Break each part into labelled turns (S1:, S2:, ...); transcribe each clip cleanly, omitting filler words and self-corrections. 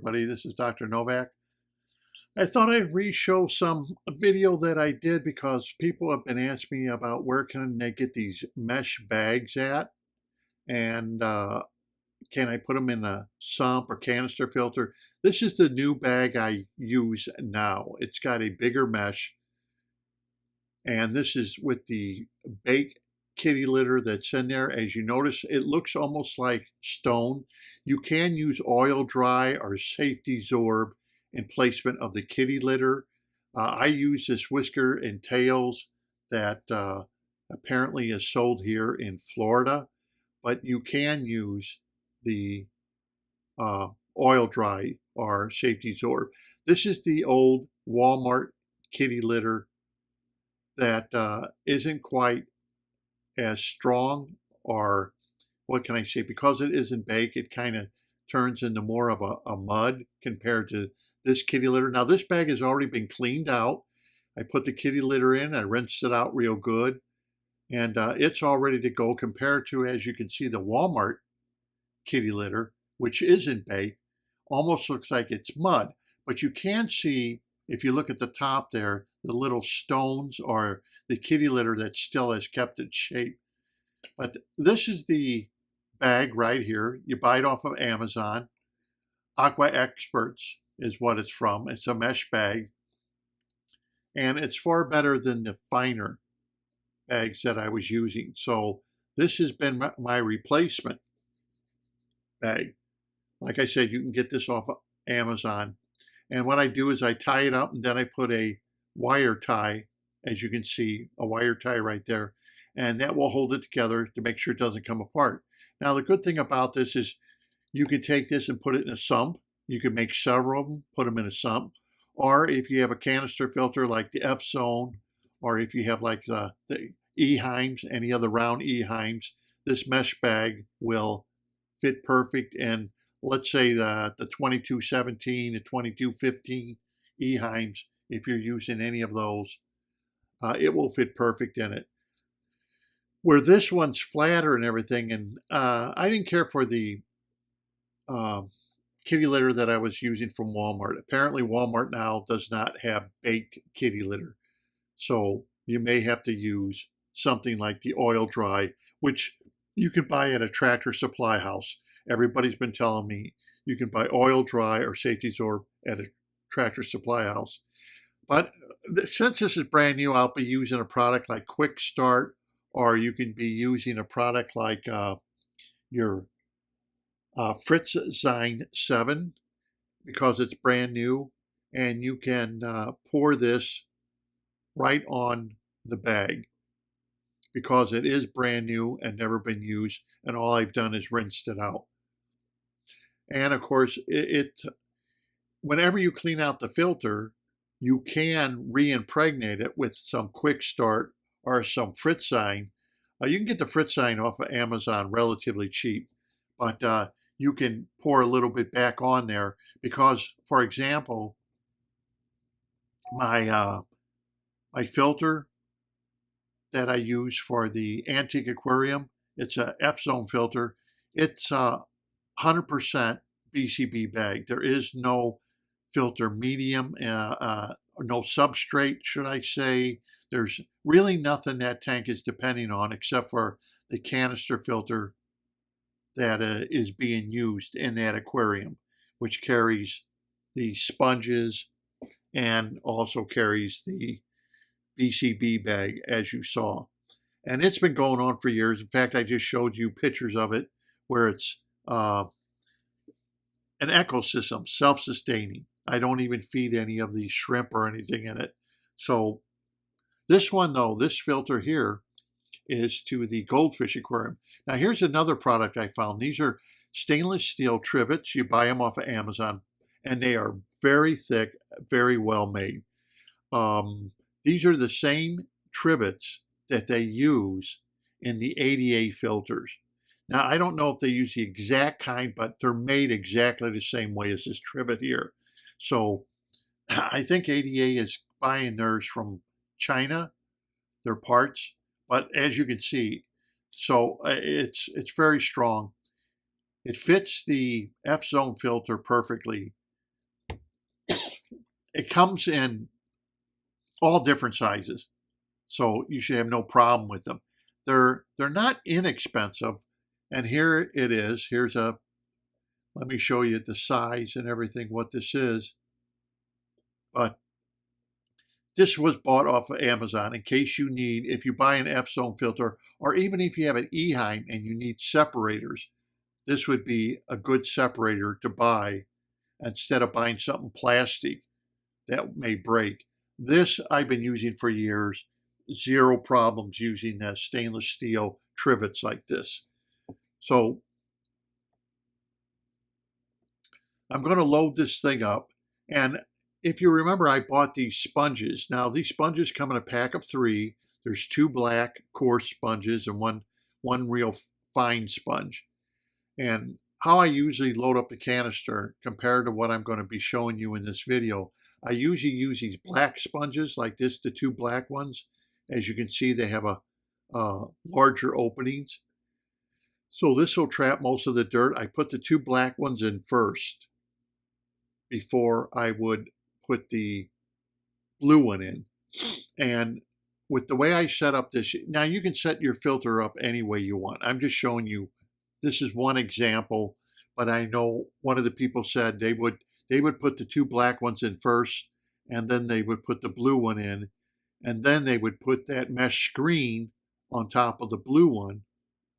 S1: everybody. This is Dr. Novak. I thought I'd re-show some video that I did because people have been asking me about where can they get these mesh bags at, and can I put them in a sump or canister filter. This is the new bag I use now. It's got a bigger mesh, and this is with the bait kitty litter that's in there. As you notice, it looks almost like stone. You can use oil dry or safety zorb in placement of the kitty litter. I use this whisker and tails that apparently is sold here in Florida, but you can use the oil dry or safety zorb. This is the old Walmart kitty litter that isn't quite as strong, or what can I say, because it isn't baked, it kind of turns into more of a mud compared to this kitty litter. Now this bag has already been cleaned out. I put the kitty litter in, I rinsed it out real good, and it's all ready to go compared to, as you can see, the Walmart kitty litter, which isn't baked, almost looks like it's mud. But you can see, if you look at the top there, the little stones or the kitty litter that still has kept its shape. But this is the bag right here. You buy it off of Amazon. Aqua Experts is what it's from. It's a mesh bag. And it's far better than the finer bags that I was using. So this has been my replacement bag. Like I said, you can get this off of Amazon. And what I do is I tie it up, and then I put a wire tie, as you can see, a wire tie right there, and that will hold it together to make sure it doesn't come apart. Now, the good thing about this is you can take this and put it in a sump. You can make several of them, put them in a sump. Or if you have a canister filter like the F-Zone, or if you have like the E-Heims, any other round E-Heims, this mesh bag will fit perfect. And let's say the 2217, the 2215 E-Heims, if you're using any of those, it will fit perfect in it. Where this one's flatter and everything, and I didn't care for the kitty litter that I was using from Walmart. Apparently Walmart now does not have baked kitty litter. So you may have to use something like the oil dry, which you can buy at a Tractor Supply House. Everybody's been telling me you can buy oil dry or safety zorb at a Tractor Supply House. But since this is brand new, I'll be using a product like Quick Start, or you can be using a product like your Fritzzyme 7, because it's brand new, and you can pour this right on the bag because it is brand new and never been used, and all I've done is rinsed it out. And of course, whenever you clean out the filter, you can re-impregnate it with some Quick Start or some Fritzzyme. You can get the Fritzzyme off of Amazon relatively cheap, but you can pour a little bit back on there because, for example, my filter that I use for the antique aquarium, it's a F-Zone filter. It's 100% BCB bag. There is no filter medium, no substrate, should I say. There's really nothing that tank is depending on except for the canister filter that is being used in that aquarium, which carries the sponges and also carries the BCB bag, as you saw. And it's been going on for years. In fact, I just showed you pictures of it where it's an ecosystem, self-sustaining. I don't even feed any of the shrimp or anything in it. So this one, though, this filter here is to the goldfish aquarium. Now, here's another product I found. These are stainless steel trivets. You buy them off of Amazon, and they are very thick, very well made. These are the same trivets that they use in the ADA filters. Now, I don't know if they use the exact kind, but they're made exactly the same way as this trivet here. So I think ADA is buying theirs from China, their parts. But as you can see, so it's very strong. It fits the F-Zone filter perfectly. It comes in all different sizes, so you should have no problem with them. They're not inexpensive, and here it is. Let me show you the size and everything, what this is. But this was bought off of Amazon in case you need, if you buy an F-zone filter, or even if you have an Eheim and you need separators, this would be a good separator to buy instead of buying something plastic that may break. This I've been using for years. Zero problems using the stainless steel trivets like this. So I'm going to load this thing up. And if you remember, I bought these sponges. Now, these sponges come in a pack of 3. There's 2 black coarse sponges and one real fine sponge. And how I usually load up the canister compared to what I'm going to be showing you in this video, I usually use these black sponges like this, the 2 black ones. As you can see, they have a larger openings. So this will trap most of the dirt. I put the 2 black ones in first before I would put the blue one in. And with the way I set up this, now you can set your filter up any way you want. I'm just showing you, this is one example, but I know one of the people said they would put the 2 black ones in first, and then they would put the blue one in, and then they would put that mesh screen on top of the blue one,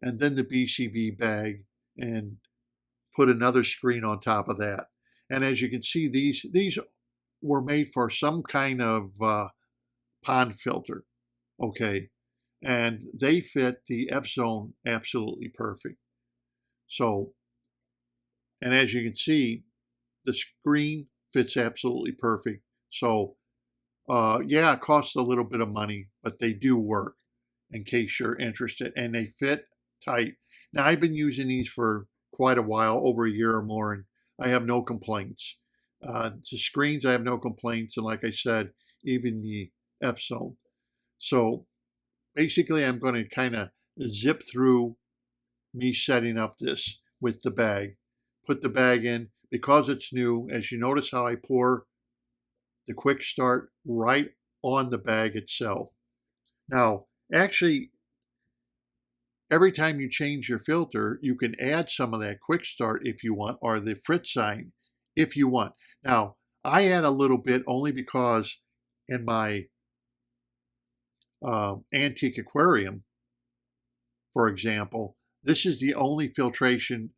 S1: and then the BCB bag, and put another screen on top of that. And as you can see, these were made for some kind of pond filter, okay? And they fit the F-zone absolutely perfect. So, and as you can see, the screen fits absolutely perfect. So, yeah, it costs a little bit of money, but they do work in case you're interested, and they fit tight. Now, I've been using these for quite a while, over a year or more, and I have no complaints. The screens, I have no complaints, and like I said, even the F-zone. So basically, I'm going to kind of zip through me setting up this with the bag. Put the bag in. Because it's new, as you notice how I pour the quick start right on the bag itself. Now, actually, every time you change your filter, you can add some of that quick start if you want, or the Fritz sign if you want. Now, I add a little bit only because in my antique aquarium, for example, this is the only filtration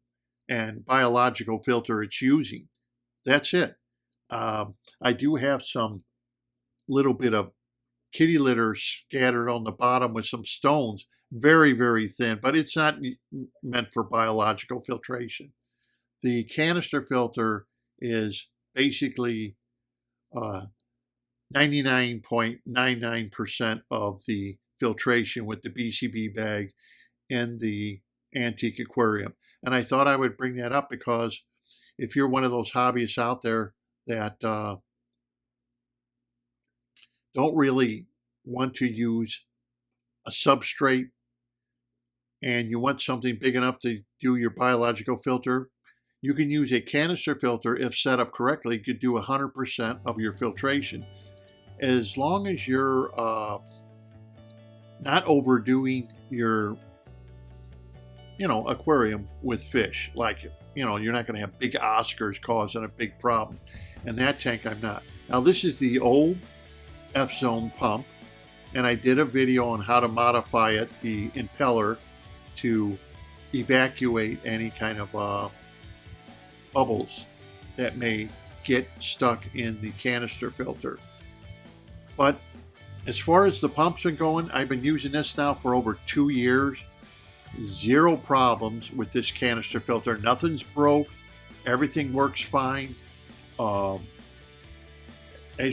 S1: and biological filter it's using. That's it. I do have some little bit of kitty litter scattered on the bottom with some stones, very, very thin, but it's not meant for biological filtration. The canister filter is basically 99.99% of the filtration with the BCB bag in the antique aquarium. And I thought I would bring that up because if you're one of those hobbyists out there that don't really want to use a substrate and you want something big enough to do your biological filter, you can use a canister filter. If set up correctly, you could do 100% of your filtration. As long as you're not overdoing your aquarium with fish. Like, you're not going to have big Oscars causing a big problem. And that tank, I'm not. Now, this is the old F-zone pump, and I did a video on how to modify it, the impeller, to evacuate any kind of bubbles that may get stuck in the canister filter. But as far as the pumps are going, I've been using this now for over 2 years. Zero problems with this canister filter. Nothing's broke. Everything works fine. As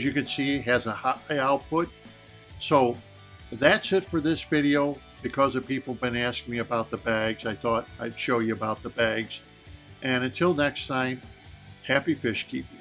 S1: you can see, it has a high output. So that's it for this video. Because of people have been asking me about the bags, I thought I'd show you about the bags. And until next time, happy fish keeping.